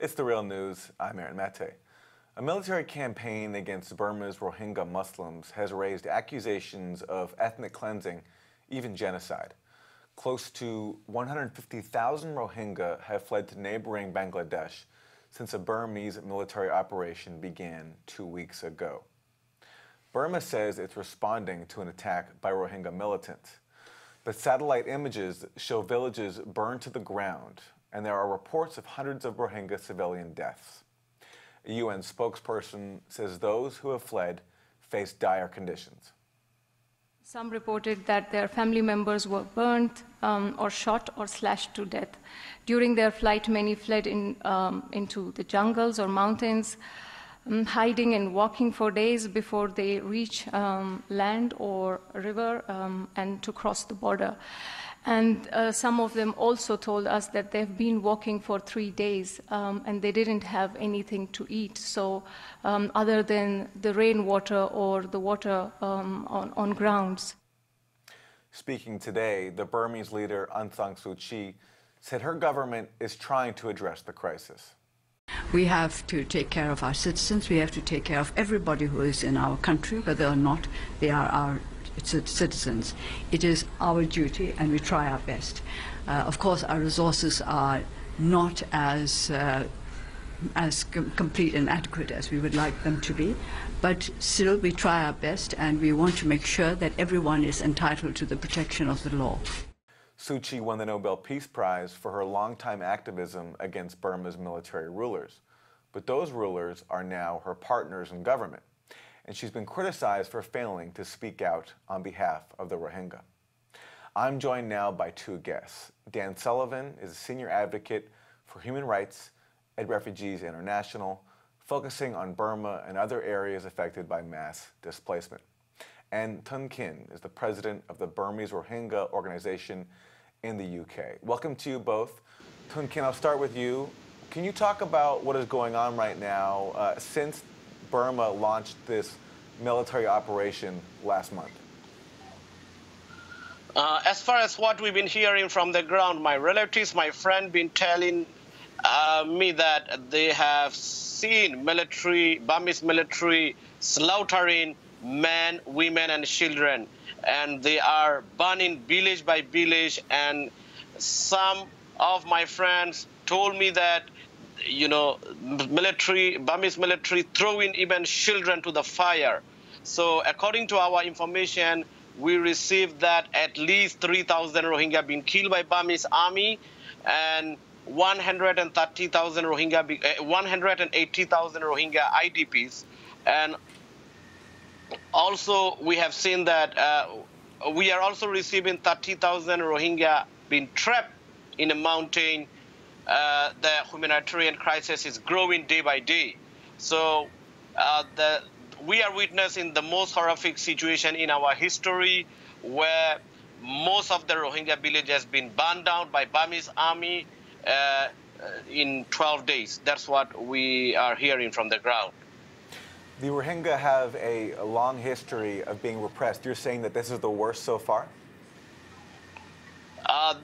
It's The Real News. I'm Aaron Mete. A military campaign against Burma's Rohingya Muslims has raised accusations of ethnic cleansing, even genocide. Close to 150,000 Rohingya have fled to neighboring Bangladesh since a Burmese military operation began 2 weeks ago. Burma says it's responding to an attack by Rohingya militants. But satellite images show villages burned to the ground, and there are reports of hundreds of Rohingya civilian deaths. A UN spokesperson says those who have fled face dire conditions. Some reported that their family members were burnt or shot or slashed to death. During their flight, many fled into the jungles or mountains, hiding and walking for days before they reach land or river and to cross the border. And some of them also told us that they've been walking for 3 days and they didn't have anything to eat. So other than the rainwater or the water on grounds. Speaking today, the Burmese leader Aung San Suu Kyi said her government is trying to address the crisis. We have to take care of our citizens. We have to take care of everybody who is in our country, whether or not they are our citizens. It is our duty, and we try our best. Of course, our resources are not as complete and adequate as we would like them to be, but still we try our best, and we want to make sure that everyone is entitled to the protection of the law. Suu Kyi won the Nobel Peace Prize for her longtime activism against Burma's military rulers. But those rulers are now her partners in government, and she's been criticized for failing to speak out on behalf of the Rohingya. I'm joined now by two guests. Dan Sullivan is a senior advocate for human rights at Refugees International, focusing on Burma and other areas affected by mass displacement. And Tun Kin is the president of the Burmese Rohingya organization in the UK. Welcome to you both. Tun Kin, I'll start with you. Can you talk about what is going on right now since Burma launched this military operation last month? As far as what we've been hearing from the ground, my relatives, my friend, been telling me that they have seen Burmese military slaughtering men, women, and children, and they are burning village by village. And some of my friends told me that, you know, Burmese military throwing even children to the fire. So according to our information, we received that at least 3,000 Rohingya been killed by Burmese army, and 180,000 Rohingya IDPs. And also we have seen that we are also receiving 30,000 Rohingya being trapped in a mountain. The humanitarian crisis is growing day by day. So we are witnessing the most horrific situation in our history, where most of the Rohingya village has been burned down by Burmese army in 12 days. That's what we are hearing from the ground. The Rohingya have a long history of being repressed. You're saying that this is the worst so far?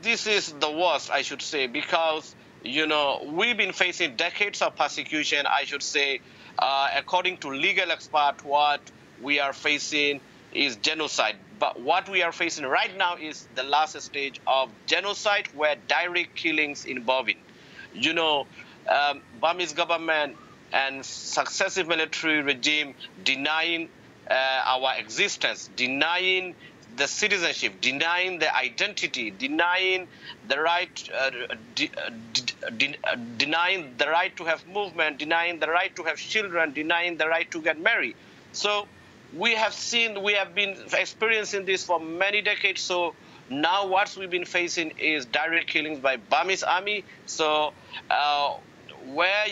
This is the worst, I should say, because, you know, we've been facing decades of persecution, I should say. According to legal experts, what we are facing is genocide. But what we are facing right now is the last stage of genocide, where direct killings involving. You know, Burmese government and successive military regime denying our existence, denying the citizenship, denying the identity, denying the right, denying the right to have movement, denying the right to have children, denying the right to get married. So we have been experiencing this for many decades. So now what we've been facing is direct killings by Burmese army. So where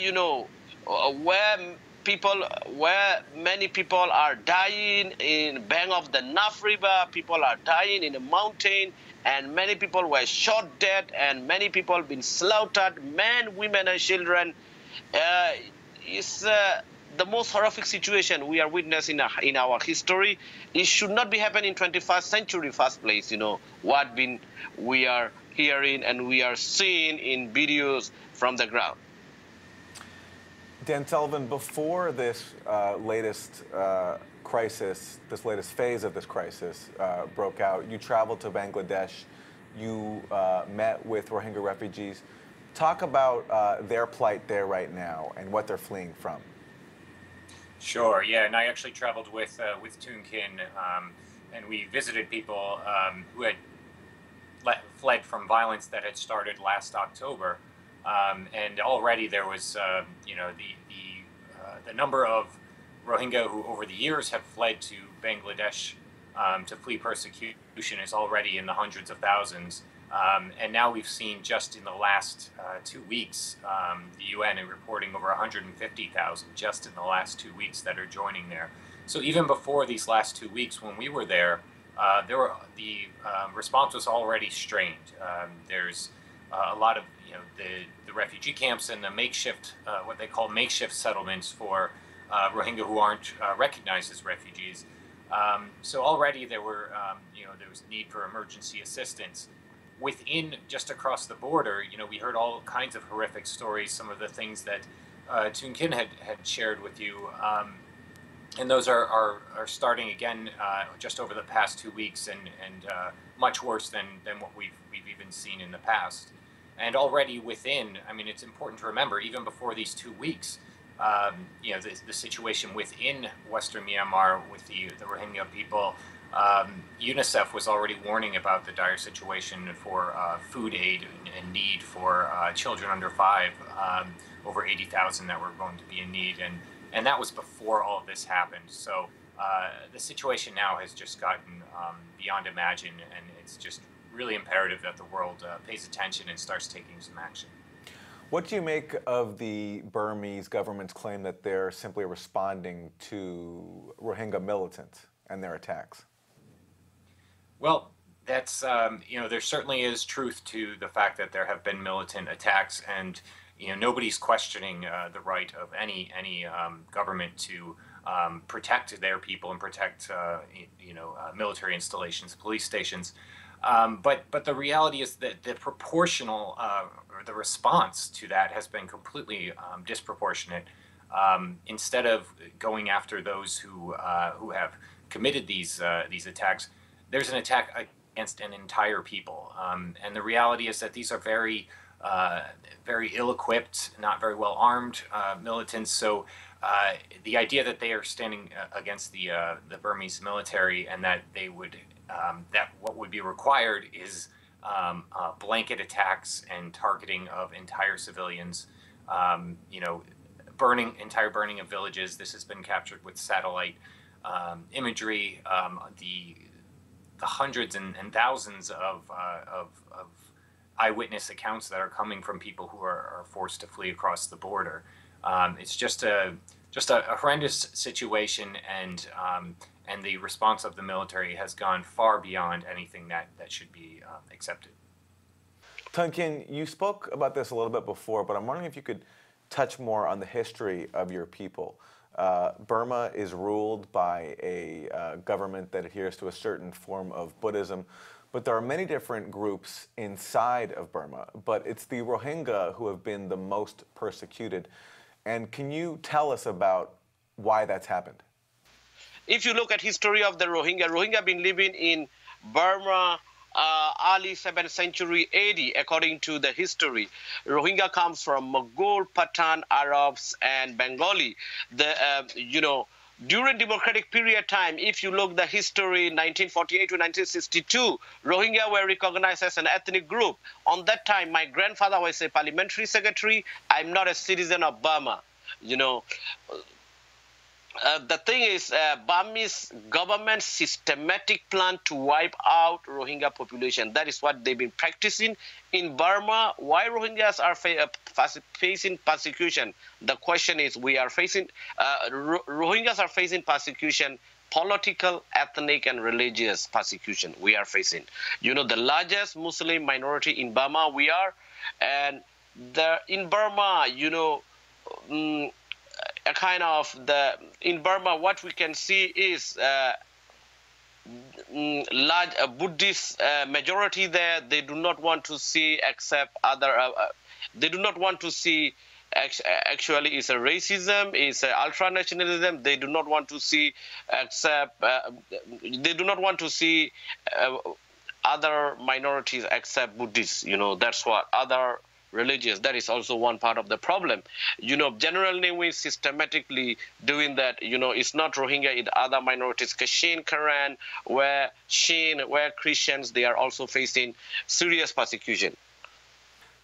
many people are dying in bank of the Naf River, people are dying in a mountain, and many people were shot dead, and many people been slaughtered, men, women, and children. It's the most horrific situation we are witnessing in our history. It should not be happening in 21st century first place, you know, what we are hearing and we are seeing in videos from the ground. Dan Sullivan, before this latest crisis, this latest phase of this crisis broke out, you traveled to Bangladesh, you met with Rohingya refugees. Talk about their plight there right now and what they're fleeing from. Sure, yeah, and I actually traveled with Toon Kin, and we visited people who had fled from violence that had started last October. And already there was, the number of Rohingya who over the years have fled to Bangladesh to flee persecution is already in the hundreds of thousands. And now we've seen just in the last 2 weeks, the UN is reporting over 150,000 just in the last 2 weeks that are joining there. So even before these last 2 weeks, when we were there, the response was already strained. There's a lot of the refugee camps and the makeshift, what they call makeshift settlements for Rohingya who aren't recognized as refugees. So already there were, there was need for emergency assistance. Within, just across the border, we heard all kinds of horrific stories, some of the things that Toon Kin had shared with you. And those are starting again just over the past 2 weeks and much worse than what we've even seen in the past. And already within, I mean, it's important to remember, even before these 2 weeks, the situation within Western Myanmar with the Rohingya people, UNICEF was already warning about the dire situation for food aid and need for children under 5, over 80,000 that were going to be in need, and that was before all of this happened. So the situation now has just gotten beyond imagine, and it's just really imperative that the world pays attention and starts taking some action. What do you make of the Burmese government's claim that they're simply responding to Rohingya militants and their attacks? Well, that's, there certainly is truth to the fact that there have been militant attacks, and nobody's questioning the right of any government to protect their people and protect military installations, police stations. But the reality is that the proportional or the response to that has been completely disproportionate. Instead of going after those who have committed these attacks, there's an attack against an entire people. And the reality is that these are very ill-equipped, not very well armed militants. So the idea that they are standing against the Burmese military and that they would that what would be required is blanket attacks and targeting of entire civilians, entire burning of villages. This has been captured with satellite imagery. The hundreds and thousands of eyewitness accounts that are coming from people who are forced to flee across the border. It's just a horrendous situation, and the response of the military has gone far beyond anything that should be accepted. Toon Kin, you spoke about this a little bit before, but I'm wondering if you could touch more on the history of your people. Burma is ruled by a government that adheres to a certain form of Buddhism, but there are many different groups inside of Burma, but it's the Rohingya who have been the most persecuted. And can you tell us about why that's happened? If you look at history of the Rohingya have been living in Burma early 7th century AD, according to the history. Rohingya comes from Mughal, Pathan, Arabs, and Bengali. During democratic period time, if you look the history 1948 to 1962, Rohingya were recognized as an ethnic group. On that time, my grandfather was a parliamentary secretary. I'm not a citizen of Burma. The thing is, Burmese government systematic plan to wipe out Rohingya population. That is what they've been practicing in Burma. Why Rohingyas are facing persecution? The question is, Rohingyas are facing persecution, political, ethnic, and religious persecution we are facing. The largest Muslim minority in Burma we are, and in Burma, in Burma, what we can see is large Buddhist majority there. They do not want to see except other. They do not want to see actually is a racism, is a ultra-nationalism. They do not want to see they do not want to see other minorities except Buddhists. That's what other religious. That is also one part of the problem. General Name is systematically doing that. It's not Rohingya, it's other minorities. Kashin, Karen, where Christians, they are also facing serious persecution.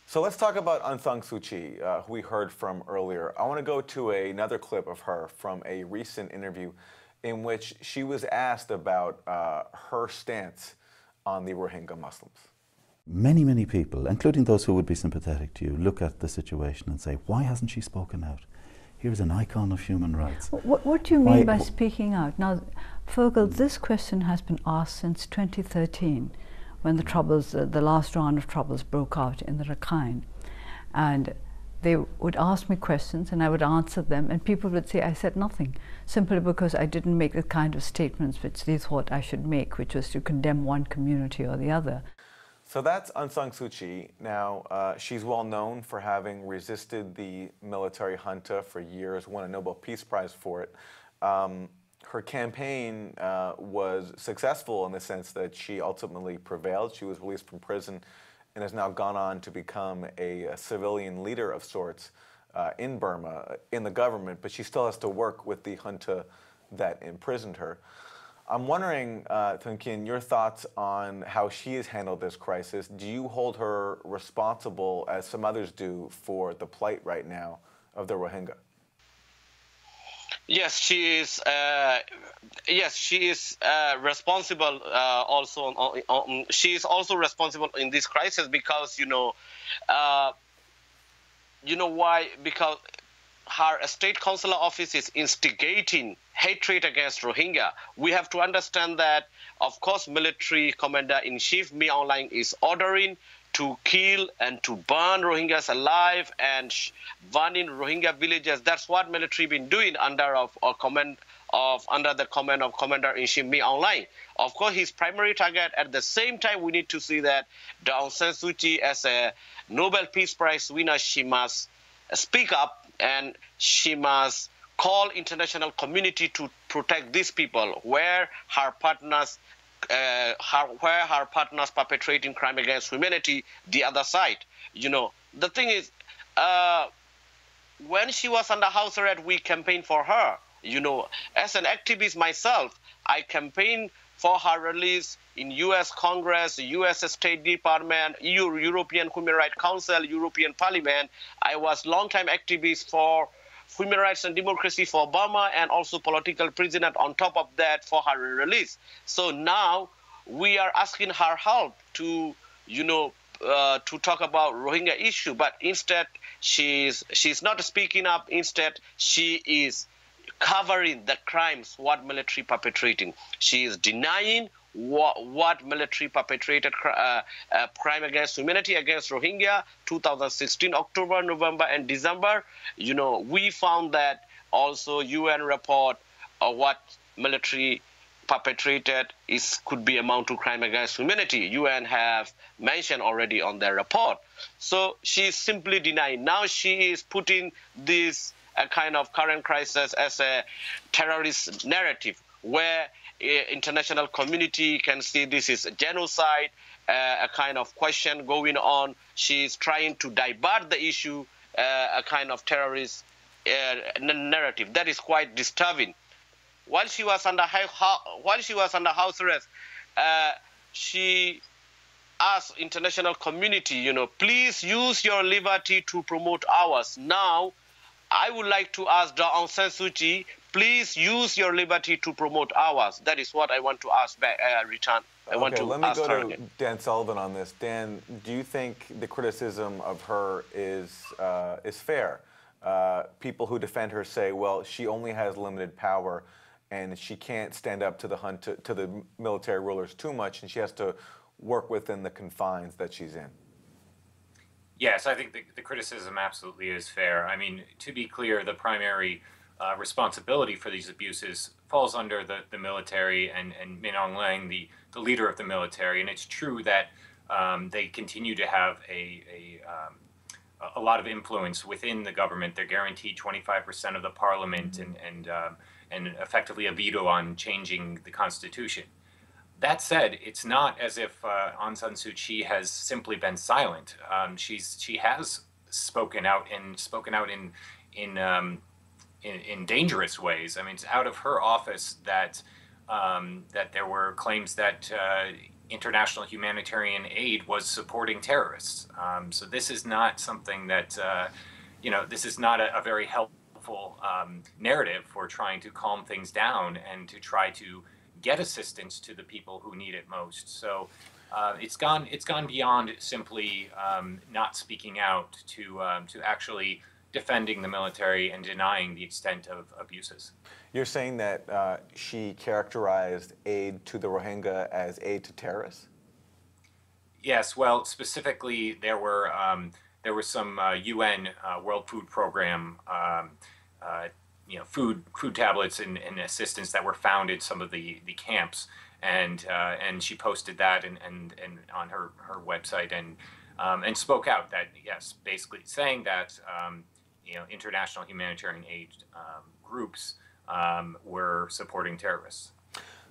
So let's talk about Aung San Suu Kyi, who we heard from earlier. I want to go to another clip of her from a recent interview in which she was asked about her stance on the Rohingya Muslims. Many, many people, including those who would be sympathetic to you, look at the situation and say, why hasn't she spoken out? Here's an icon of human rights. What do you mean by speaking out? Now, Fergal, this question has been asked since 2013, when the troubles, the last round of troubles broke out in the Rakhine. And they would ask me questions and I would answer them, and people would say I said nothing, simply because I didn't make the kind of statements which they thought I should make, which was to condemn one community or the other. So that's Aung San Suu Kyi. Now, she's well known for having resisted the military junta for years, won a Nobel Peace Prize for it. Her campaign was successful in the sense that she ultimately prevailed. She was released from prison and has now gone on to become a civilian leader of sorts in Burma, in the government, but she still has to work with the junta that imprisoned her. I'm wondering, Thung Khin, your thoughts on how she has handled this crisis. Do you hold her responsible, as some others do, for the plight right now of the Rohingya? Yes, she is. Responsible. She is also responsible in this crisis because why? Because her state consular office is instigating hatred against Rohingya. We have to understand that, of course, military commander-in-chief Mi Aung Hlaing is ordering to kill and to burn Rohingyas alive and burning Rohingya villages. That's what military been doing under the command of Commander-in-Chief Mi Aung Hlaing. Of course, his primary target. At the same time, we need to see that Aung San Suu Kyi, as a Nobel Peace Prize winner, she must speak up and she must call international community to protect these people where her partners perpetrating crime against humanity, the other side. The thing is, when she was under house arrest, we campaigned for her. As an activist myself, I campaigned for her release in U.S. Congress, U.S. State Department, European Human Rights Council, European Parliament. I was long-time activist for human rights and democracy for Burma, and also political prisoner on top of that for her release. So now we are asking her help to, to talk about Rohingya issue, but instead she's not speaking up. Instead, she is covering the crimes what military perpetrating. She is denying what military perpetrated crime against humanity against Rohingya 2016 October, November, and December. We found that also UN report what military perpetrated could be amount to crime against humanity. UN have mentioned already on their report. So she is simply denying. Now she is putting this kind of current crisis as a terrorist narrative where international community can see this is a genocide, a kind of question going on. She is trying to divert the issue, a kind of terrorist narrative. That is quite disturbing. While she was under house arrest, she asked international community, please use your liberty to promote ours. Now, I would like to ask Aung San Suu Kyi, please use your liberty to promote ours. That is what I want to ask back, return. Let me go to Dan Sullivan on this. Dan, do you think the criticism of her is fair? People who defend her say, well, she only has limited power and she can't stand up to the military rulers too much, and she has to work within the confines that she's in. Yes, I think the criticism absolutely is fair. I mean, to be clear, the primary responsibility for these abuses falls under the military and Min Aung Hlaing, the leader of the military. And it's true that they continue to have a lot of influence within the government. They're guaranteed 25% of the parliament and effectively a veto on changing the constitution. That said, it's not as if Aung San Suu Kyi has simply been silent. She has spoken out in dangerous ways. I mean, it's out of her office that that there were claims that international humanitarian aid was supporting terrorists. So this is not something that this is not a very helpful narrative for trying to calm things down and to try to get assistance to the people who need it most. So it's gone beyond simply not speaking out to actually defending the military and denying the extent of abuses. You're saying that she characterized aid to the Rohingya as aid to terrorists? Yes. Well, specifically, there were some UN World Food Program food tablets and assistance that were found in some of the camps, and she posted that and on her website and spoke out that, yes, basically saying that international humanitarian aid groups were supporting terrorists.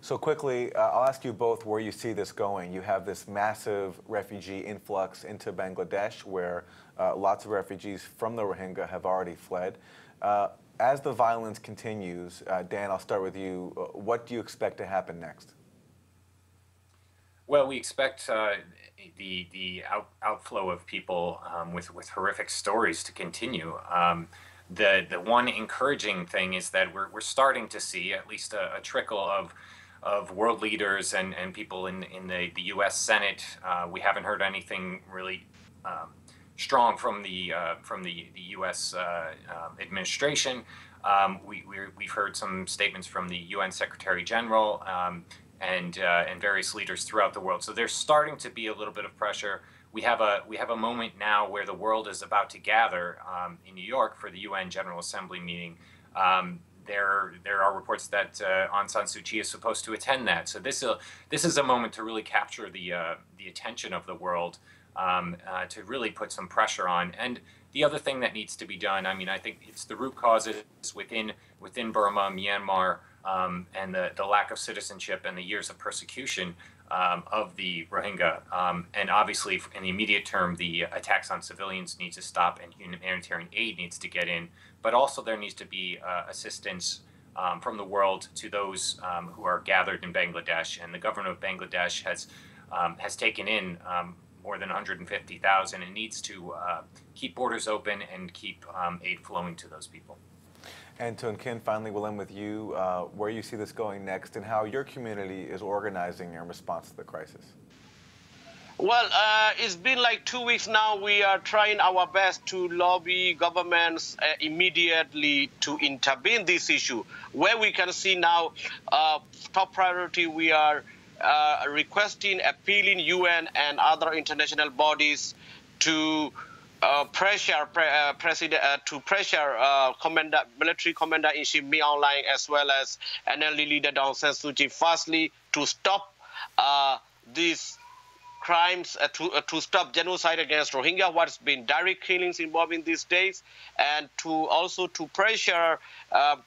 So quickly, I'll ask you both where you see this going. You have this massive refugee influx into Bangladesh, where lots of refugees from the Rohingya have already fled. As the violence continues, Dan, I'll start with you. What do you expect to happen next? Well, we expect the outflow of people with horrific stories to continue. The one encouraging thing is that we're starting to see at least a trickle of world leaders and people in the U.S. Senate. We haven't heard anything really strong from the U.S. Administration. We've heard some statements from the UN Secretary General and various leaders throughout the world. So there's starting to be a little bit of pressure. We have a moment now where the world is about to gather in New York for the UN General Assembly meeting. There are reports that Aung San Suu Kyi is supposed to attend that. So this is a moment to really capture the attention of the world, to really put some pressure on. And the other thing that needs to be done, I mean, I think it's the root causes within Burma, Myanmar, and the lack of citizenship and the years of persecution of the Rohingya. And obviously, in the immediate term, the attacks on civilians need to stop and humanitarian aid needs to get in. But also there needs to be assistance from the world to those who are gathered in Bangladesh. And the government of Bangladesh has taken in more than 150,000 and needs to keep borders open and keep aid flowing to those people. And Tun Kin, finally, we'll end with you, where you see this going next and how your community is organizing in response to the crisis. Well, it's been like 2 weeks now. We are trying our best to lobby governments immediately to intervene this issue. Where we can see now, top priority, we are requesting, appealing UN and other international bodies to pressure military commander-in-chief Mi Aung Hlaing as well as NLD leader Aung San Suu Kyi, firstly to stop these crimes, to stop genocide against Rohingya, what's been direct killings involving these days, and to also to pressure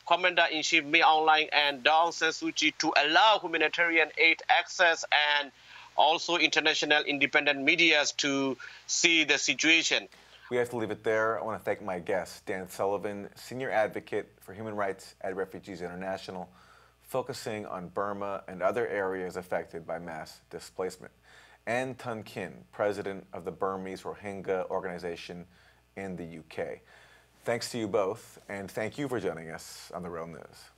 Commander-in-Chief Mi Aung Hlaing and Aung San Suu Kyi to allow humanitarian aid access and also international independent medias to see the situation. We have to leave it there. I want to thank my guest, Dan Sullivan, Senior Advocate for Human Rights at Refugees International, focusing on Burma and other areas affected by mass displacement, and Tun Kin, President of the Burmese Rohingya organization in the UK. Thanks to you both, and thank you for joining us on The Real News.